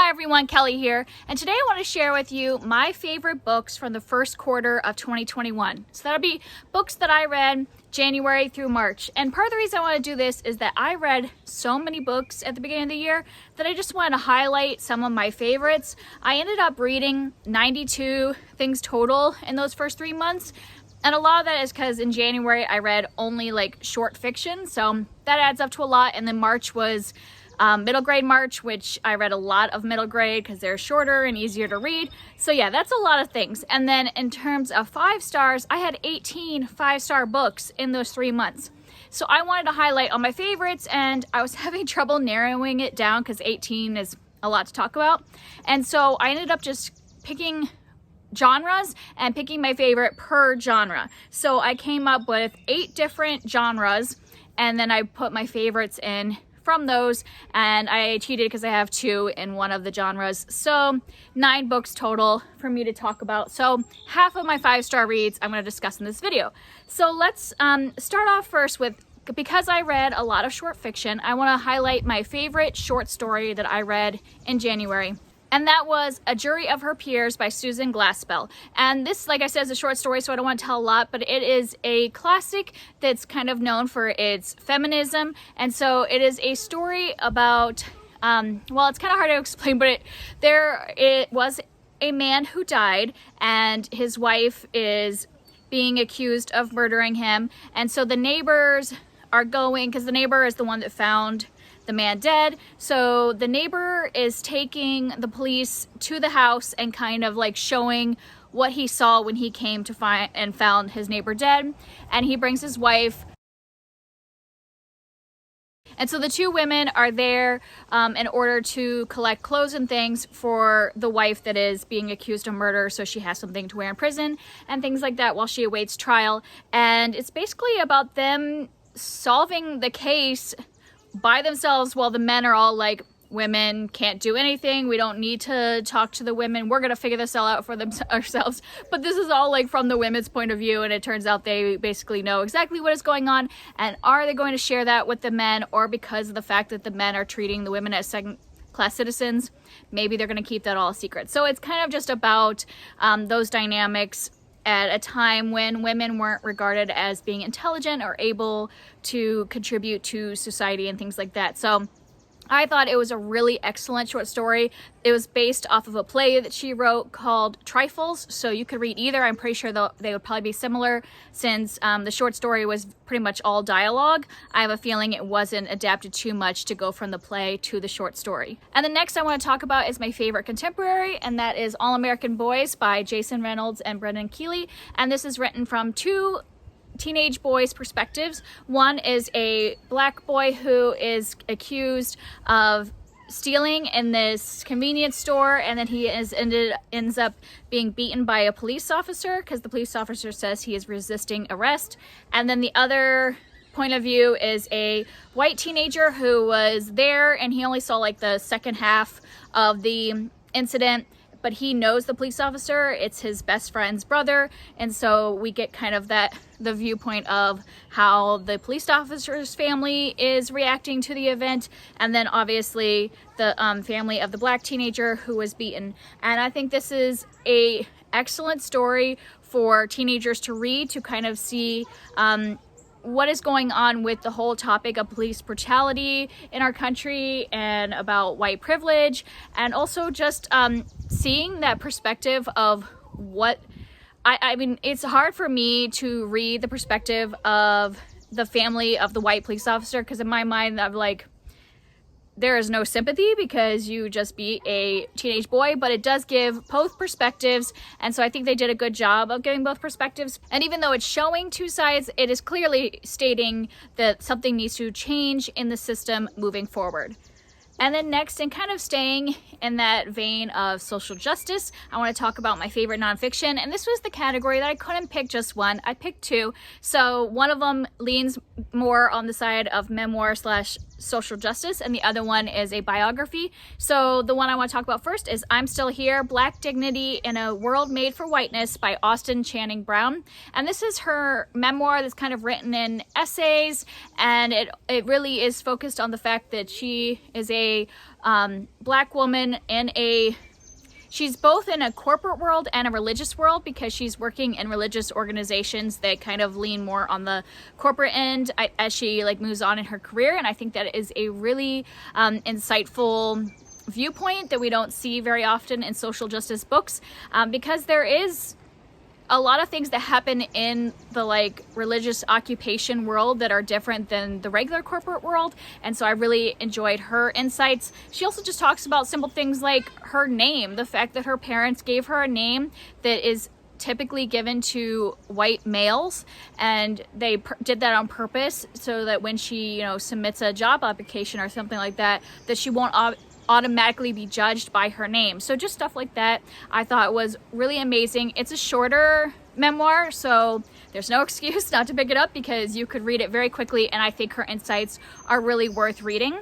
Hi everyone, Kelly here, and today I want to share with you my favorite books from the first quarter of 2021. So that'll be books that I read January through March. And part of the reason I want to do this is that I read so many books at the beginning of the year that I just wanted to highlight some of my favorites. I ended up reading 92 things total in those first 3 months. And a lot of that is because in January I read only like short fiction, so that adds up to a lot. And then March was middle grade March, which I read a lot of middle grade because they're shorter and easier to read. So yeah, that's a lot of things. And then in terms of 5 stars, I had 18 5-star books in those 3 months. So I wanted to highlight all my favorites, and I was having trouble narrowing it down because 18 is a lot to talk about. And so I ended up just picking genres and picking my favorite per genre. So I came up with 8 different genres, and then I put my favorites in from those, and I cheated because I have 2 in one of the genres. So 9 books total for me to talk about. So half of my 5-star reads I'm going to discuss in this video. So let's start off first with, because I read a lot of short fiction, I want to highlight my favorite short story that I read in January. And that was A Jury of Her Peers by Susan Glaspell. And this, like I said, is a short story, so I don't want to tell a lot, but it is a classic that's kind of known for its feminism. And so it is a story about, well, it's kind of hard to explain, but it was a man who died, and his wife is being accused of murdering him. And so the neighbors are going, because the neighbor is the one that found the man dead, so the neighbor is taking the police to the house and kind of like showing what he saw when he came to find and found his neighbor dead. And he brings his wife, and so the 2 women are there in order to collect clothes and things for the wife that is being accused of murder, so she has something to wear in prison and things like that while she awaits trial. And it's basically about them solving the case by themselves, while the men are all like, women can't do anything, we don't need to talk to the women, we're gonna figure this all out for them ourselves. But this is all like from the women's point of view, and it turns out they basically know exactly what is going on. And are they going to share that with the men, or because of the fact that the men are treating the women as second-class citizens, maybe they're going to keep that all a secret? So it's kind of just about those dynamics at a time when women weren't regarded as being intelligent or able to contribute to society and things like that. So I thought it was a really excellent short story. It was based off of a play that she wrote called Trifles, so you could read either. I'm pretty sure they would probably be similar, since the short story was pretty much all dialogue. I have a feeling it wasn't adapted too much to go from the play to the short story. And the next I want to talk about is my favorite contemporary, and that is All American Boys by Jason Reynolds and Brendan Kiely. And this is written from 2 teenage boys' perspectives. One is a black boy who is accused of stealing in this convenience store, and then he ends up being beaten by a police officer because the police officer says he is resisting arrest. And then the other point of view is a white teenager who was there, and he only saw like the second half of the incident, but he knows the police officer. It's his best friend's brother, and so we get kind of the viewpoint of how the police officer's family is reacting to the event, and then obviously the family of the black teenager who was beaten. And I think this is a excellent story for teenagers to read, to kind of see what is going on with the whole topic of police brutality in our country, and about white privilege, and also just seeing that perspective of what I mean, it's hard for me to read the perspective of the family of the white police officer, because in my mind I'm like, there is no sympathy because you just be a teenage boy, but it does give both perspectives, and so I think they did a good job of giving both perspectives. And even though it's showing 2 sides, it is clearly stating that something needs to change in the system moving forward. And then next, and kind of staying in that vein of social justice, I want to talk about my favorite nonfiction. And this was the category that I couldn't pick just one. I picked 2. So one of them leans more on the side of memoir / social justice, and the other one is a biography. So the one I want to talk about first is I'm Still Here, Black Dignity in a World Made for Whiteness by Austen Channing Brown. And this is her memoir that's kind of written in essays, and it really is focused on the fact that she is a Black woman she's both in a corporate world and a religious world, because she's working in religious organizations that kind of lean more on the corporate end as she moves on in her career. And I think that is a really insightful viewpoint that we don't see very often in social justice books, because there is a lot of things that happen in the religious occupation world that are different than the regular corporate world. And so I really enjoyed her insights. She also just talks about simple things like her name, the fact that her parents gave her a name that is typically given to white males, and they did that on purpose so that when she submits a job application or something like that, that she won't automatically be judged by her name. So just stuff like that I thought was really amazing. It's a shorter memoir, so there's no excuse not to pick it up, because you could read it very quickly, and I think her insights are really worth reading.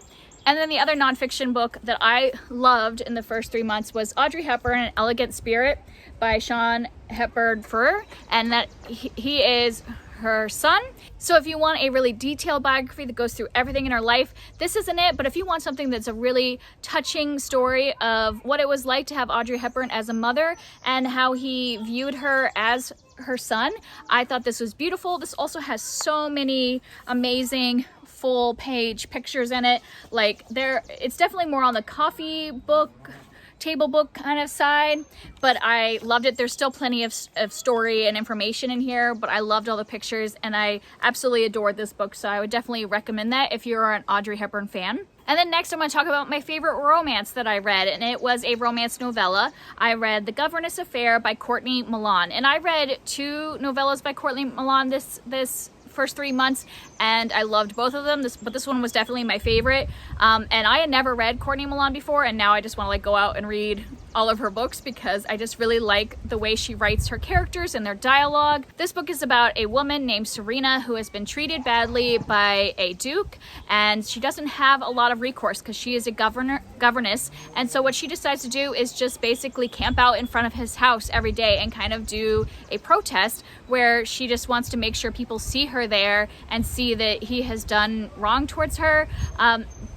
And then the other nonfiction book that I loved in the first 3 months was Audrey Hepburn, An Elegant Spirit by Sean Hepburn Ferrer, and that he is her son. So if you want a really detailed biography that goes through everything in her life, this isn't it. But if you want something that's a really touching story of what it was like to have Audrey Hepburn as a mother and how he viewed her as her son, I thought this was beautiful. This also has so many amazing full page pictures in it. It's definitely more on the coffee book, table book kind of side, but I loved it. There's still plenty of story and information in here, but I loved all the pictures, and I absolutely adored this book, so I would definitely recommend that if you're an Audrey Hepburn fan. And then next I'm going to talk about my favorite romance that I read, and it was a romance novella. I read The Governess Affair by Courtney Milan, and I read 2 novellas by Courtney Milan this first 3 months, and I loved both of them, but this one was definitely my favorite. And I had never read Courtney Milan before, and now I just want to go out and read all of her books, because I just really like the way she writes her characters and their dialogue. This book is about a woman named Serena who has been treated badly by a duke, and she doesn't have a lot of recourse because she is a governess. And so what she decides to do is just basically camp out in front of his house every day and kind of do a protest where she just wants to make sure people see her there and see that he has done wrong towards her.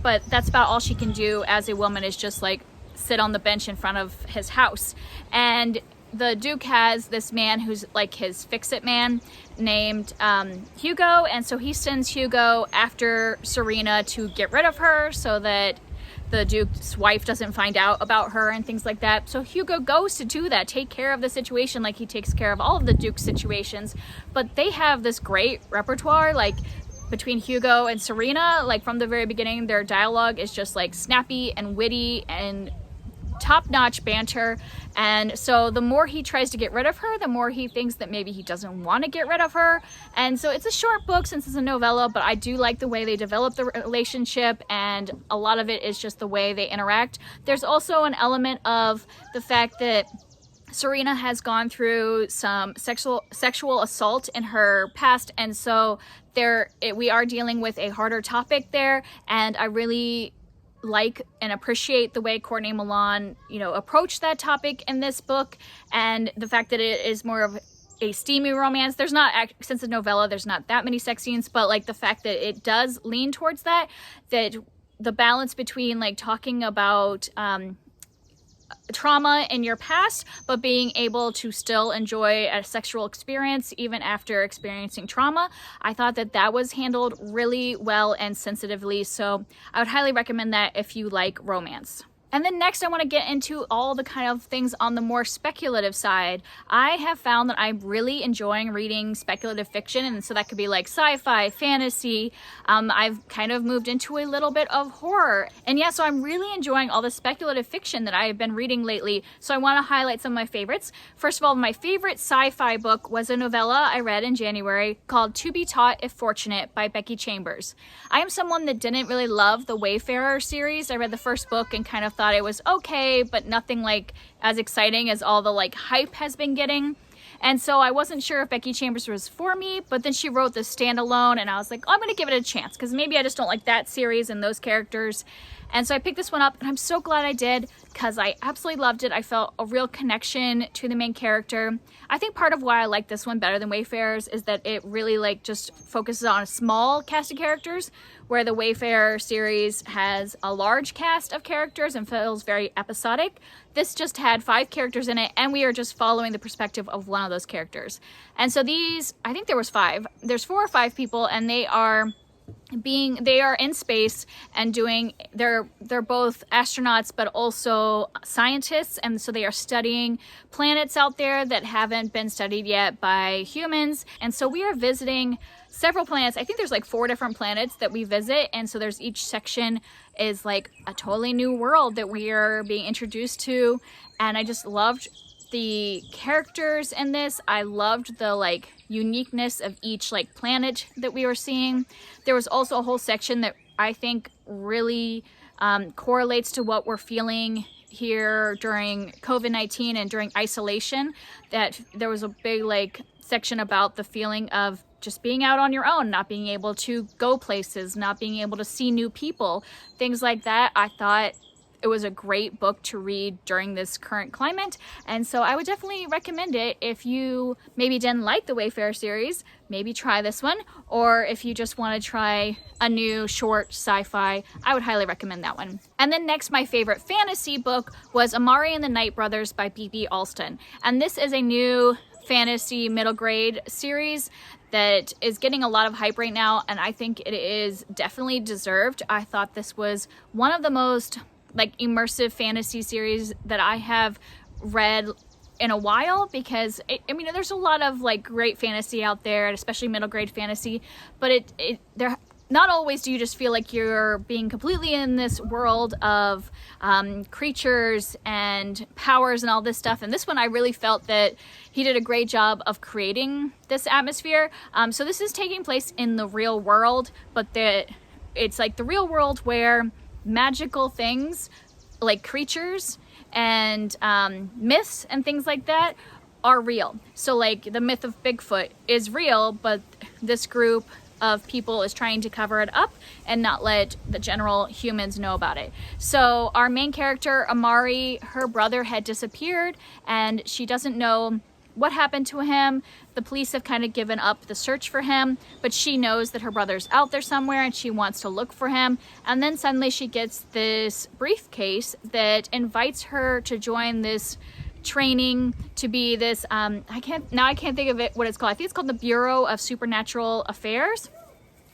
But that's about all she can do as a woman, is just sit on the bench in front of his house. And the Duke has this man who's his fix-it man named Hugo, and so he sends Hugo after Serena to get rid of her so that the Duke's wife doesn't find out about her and things like that. So Hugo goes to do that, take care of the situation like he takes care of all of the Duke's situations. But they have this great repertoire, between Hugo and Serena. From the very beginning, their dialogue is just snappy and witty and top-notch banter. And so the more he tries to get rid of her, the more he thinks that maybe he doesn't want to get rid of her. And so it's a short book since it's a novella, but I do like the way they develop the relationship, and a lot of it is just the way they interact. There's also an element of the fact that Serena has gone through some sexual assault in her past, and so we are dealing with a harder topic there, and I really like and appreciate the way Courtney Milan, approached that topic in this book, and the fact that it is more of a steamy romance. There's not, since it's a novella, there's not that many sex scenes, but the fact that it does lean towards that the balance between talking about trauma in your past, but being able to still enjoy a sexual experience even after experiencing trauma. I thought that was handled really well and sensitively, so I would highly recommend that if you like romance. And then next I want to get into all the kind of things on the more speculative side. I have found that I'm really enjoying reading speculative fiction, and so that could be sci-fi, fantasy. I've kind of moved into a little bit of horror. And yeah, so I'm really enjoying all the speculative fiction that I have been reading lately. So I want to highlight some of my favorites. First of all, my favorite sci-fi book was a novella I read in January called To Be Taught If Fortunate by Becky Chambers. I am someone that didn't really love the Wayfarer series. I read the first book and kind of thought it was okay, but nothing as exciting as all the hype has been getting. And so I wasn't sure if Becky Chambers was for me, but then she wrote this standalone and I was like, oh, I'm gonna give it a chance because maybe I just don't like that series and those characters. And so I picked this one up and I'm so glad I did because I absolutely loved it. I felt a real connection to the main character. I think part of why I like this one better than Wayfarers is that it really like just focuses on a small cast of characters, where the Wayfarer series has a large cast of characters and feels very episodic. This just had 5 characters in it and we are just following the perspective of one of those characters. And so these, I think there was 5. There's 4 or 5 people and they are in space and they're both astronauts but also scientists, and so they are studying planets out there that haven't been studied yet by humans. And so we are visiting several planets. I think there's like 4 different planets that we visit, and so there's each section is like a totally new world that we are being introduced to. And I just loved the characters in this. I loved the like uniqueness of each like planet that we were seeing. There was also a whole section that I think really correlates to what we're feeling here during COVID-19 and during isolation. That there was a big like section about the feeling of just being out on your own, not being able to go places, not being able to see new people, things like that. I thought it was a great book to read during this current climate, and so I would definitely recommend it if you maybe didn't like the Wayfarer series. Maybe try this one, or if you just want to try a new short sci-fi, I would highly recommend that one. And then next, my favorite fantasy book was Amari and the Night Brothers by B.B. Alston, and this is a new fantasy middle grade series that is getting a lot of hype right now, and I think it is definitely deserved. I thought this was one of the most like immersive fantasy series that I have read in a while, because I mean there's a lot of like great fantasy out there, especially middle grade fantasy, but there not always do you just feel like you're being completely in this world of creatures and powers and all this stuff. And this one I really felt that he did a great job of creating this atmosphere. So this is taking place in the real world, but it's like the real world where magical things like creatures and myths and things like that are real. So like the myth of Bigfoot is real, but this group of people is trying to cover it up and not let the general humans know about it. So our main character, Amari, her brother had disappeared and she doesn't know what happened to him. The police have kind of given up the search for him, but she knows that her brother's out there somewhere and she wants to look for him. And then suddenly she gets this briefcase that invites her to join this training to be this, I can't think of it, what it's called. I think it's called the Bureau of Supernatural Affairs.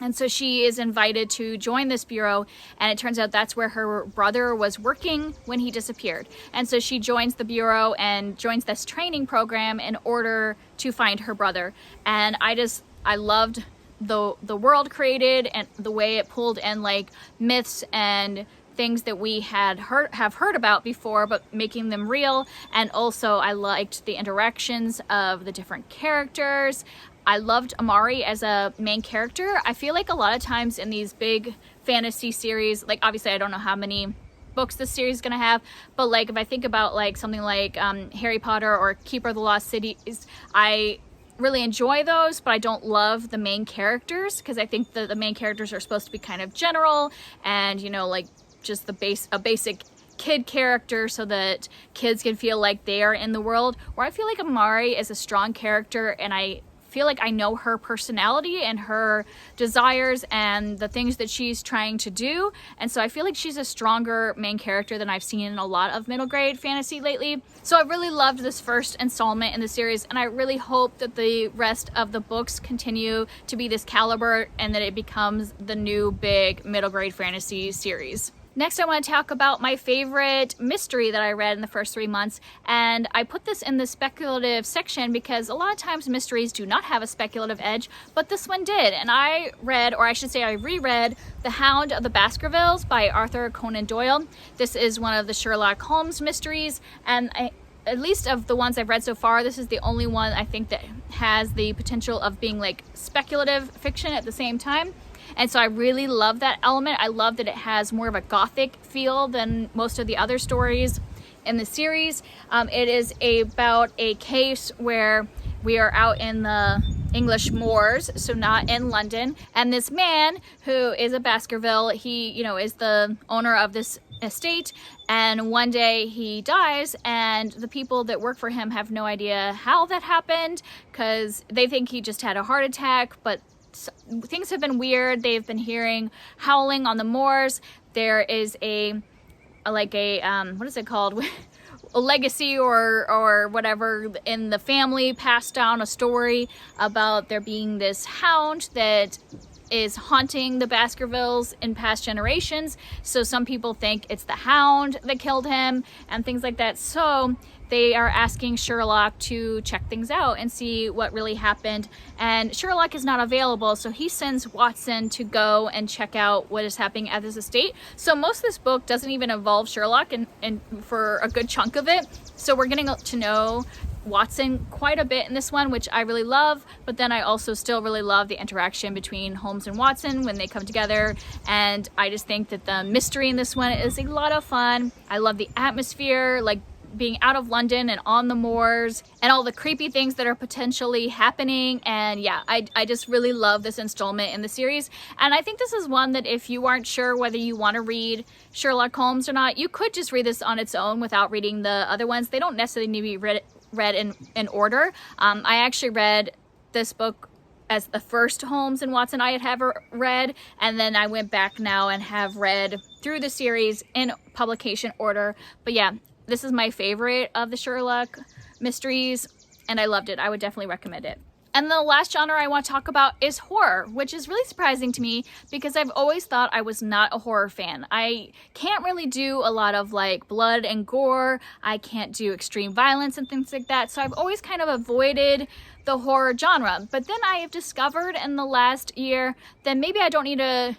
And so she is invited to join this bureau, and it turns out that's where her brother was working when he disappeared. And so she joins the bureau and joins this training program in order to find her brother. And I loved the world created and the way it pulled in like myths and things that we have heard about before, but making them real. And also I liked the interactions of the different characters. I loved Amari as a main character. I feel like a lot of times in these big fantasy series, like obviously I don't know how many books this series is gonna have, but like if I think about like something like Harry Potter or Keeper of the Lost Cities, I really enjoy those, but I don't love the main characters because I think the main characters are supposed to be kind of general and, you know, like just a basic kid character so that kids can feel like they are in the world. Where I feel like Amari is a strong character and I feel like I know her personality and her desires and the things that she's trying to do, and so I feel like she's a stronger main character than I've seen in a lot of middle grade fantasy lately. So I really loved this first installment in the series, and I really hope that the rest of the books continue to be this caliber and that it becomes the new big middle grade fantasy series. Next, I want to talk about my favorite mystery that I read in the first 3 months, and I put this in the speculative section because a lot of times mysteries do not have a speculative edge, but this one did. And I read, or I should say I reread, The Hound of the Baskervilles by Arthur Conan Doyle. This is one of the Sherlock Holmes mysteries, and at least of the ones I've read so far, this is the only one I think that has the potential of being like speculative fiction at the same time. And so I really love that element. I love that it has more of a gothic feel than most of the other stories in the series. It is about a case where we are out in the English moors, so not in London. And this man who is a Baskerville, he, you know, is the owner of this estate, and one day he dies, and the people that work for him have no idea how that happened, because they think he just had a heart attack, but things have been weird. They've been hearing howling on the moors. There is a what is it called? A legacy or whatever in the family, passed down a story about there being this hound that is haunting the Baskervilles in past generations. So some people think it's the hound that killed him and things like that. So they are asking Sherlock to check things out and see what really happened. And Sherlock is not available, so he sends Watson to go and check out what is happening at this estate. So most of this book doesn't even involve Sherlock and for a good chunk of it. So we're getting to know Watson quite a bit in this one, which I really love, but then I also still really love the interaction between Holmes and Watson when they come together, and I just think that the mystery in this one is a lot of fun. I love the atmosphere, like being out of London and on the moors and all the creepy things that are potentially happening. And yeah, I just really love this installment in the series. And I think this is one that if you aren't sure whether you want to read Sherlock Holmes or not, you could just read this on its own without reading the other ones. They don't necessarily need to be read in order. I actually read this book as the first Holmes and Watson I had ever read, and then I went back now and have read through the series in publication order. But yeah, this is my favorite of the Sherlock mysteries, and I loved it. I would definitely recommend it. And the last genre I want to talk about is horror, which is really surprising to me because I've always thought I was not a horror fan. I can't really do a lot of like blood and gore. I can't do extreme violence and things like that. So I've always kind of avoided the horror genre. But then I have discovered in the last year that maybe I don't need to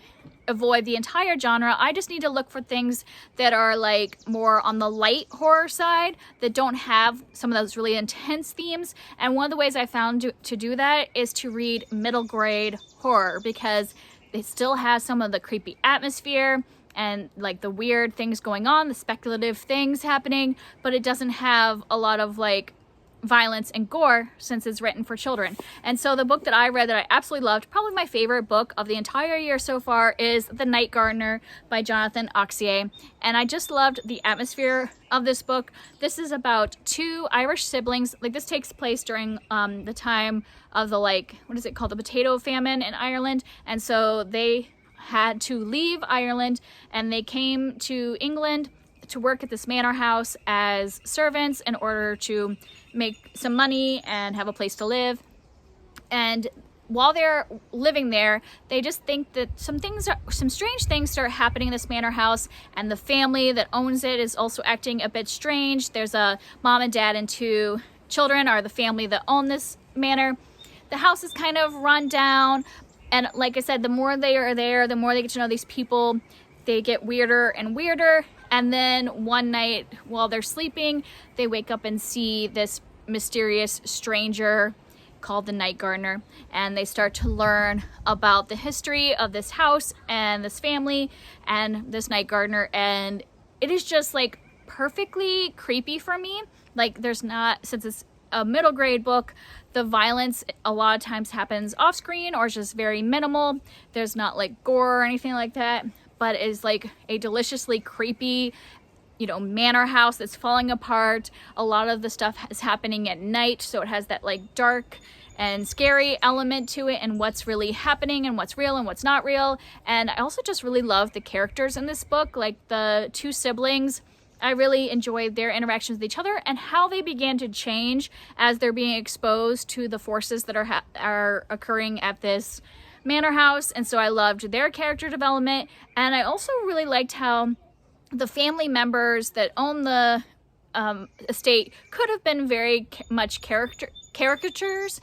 avoid the entire genre. I just need to look for things that are like more on the light horror side, that don't have some of those really intense themes. And one of the ways I found to do that is to read middle grade horror, because it still has some of the creepy atmosphere and like the weird things going on, the speculative things happening, but it doesn't have a lot of like violence and gore since it's written for children. And so the book that I read that I absolutely loved, probably my favorite book of the entire year so far, is The Night Gardener by Jonathan Auxier. And I just loved the atmosphere of this book. This is about two Irish siblings. Like, this takes place during the time of the, like, what is it called? The potato famine in Ireland. And so they had to leave Ireland and they came to England to work at this manor house as servants in order to make some money and have a place to live. And while they're living there, they just think that some strange things start happening in this manor house, and the family that owns it is also acting a bit strange. There's a mom and dad and two children are the family that own this manor. The house is kind of run down, and like I said, the more they are there, the more they get to know these people, they get weirder and weirder. And then one night while they're sleeping, they wake up and see this mysterious stranger called the Night Gardener, and they start to learn about the history of this house and this family and this Night Gardener. And it is just like perfectly creepy for me. Like, there's not, since it's a middle grade book, the violence a lot of times happens off screen or is just very minimal. There's not like gore or anything like that, but is like a deliciously creepy, you know, manor house that's falling apart. A lot of the stuff is happening at night, so it has that like dark and scary element to it, and what's really happening and what's real and what's not real. And I also just really love the characters in this book, like the two siblings. I really enjoyed their interactions with each other and how they began to change as they're being exposed to the forces that are occurring at this manor house. And so I loved their character development, and I also really liked how the family members that own the estate could have been very much caricatures,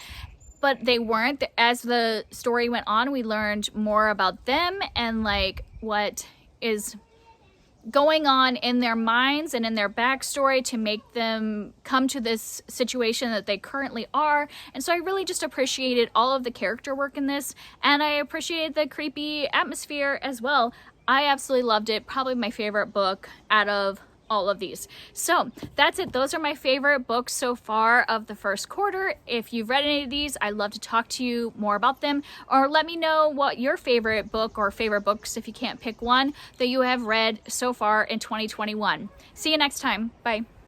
but they weren't. As the story went on, we learned more about them and like what is going on in their minds and in their backstory to make them come to this situation that they currently are. And so I really just appreciated all of the character work in this, and I appreciated the creepy atmosphere as well. I absolutely loved it. Probably my favorite book out of all of these. So that's it. Those are my favorite books so far of the first quarter. If you've read any of these, I'd love to talk to you more about them, or let me know what your favorite book or favorite books, if you can't pick one, that you have read so far in 2021. See you next time. Bye.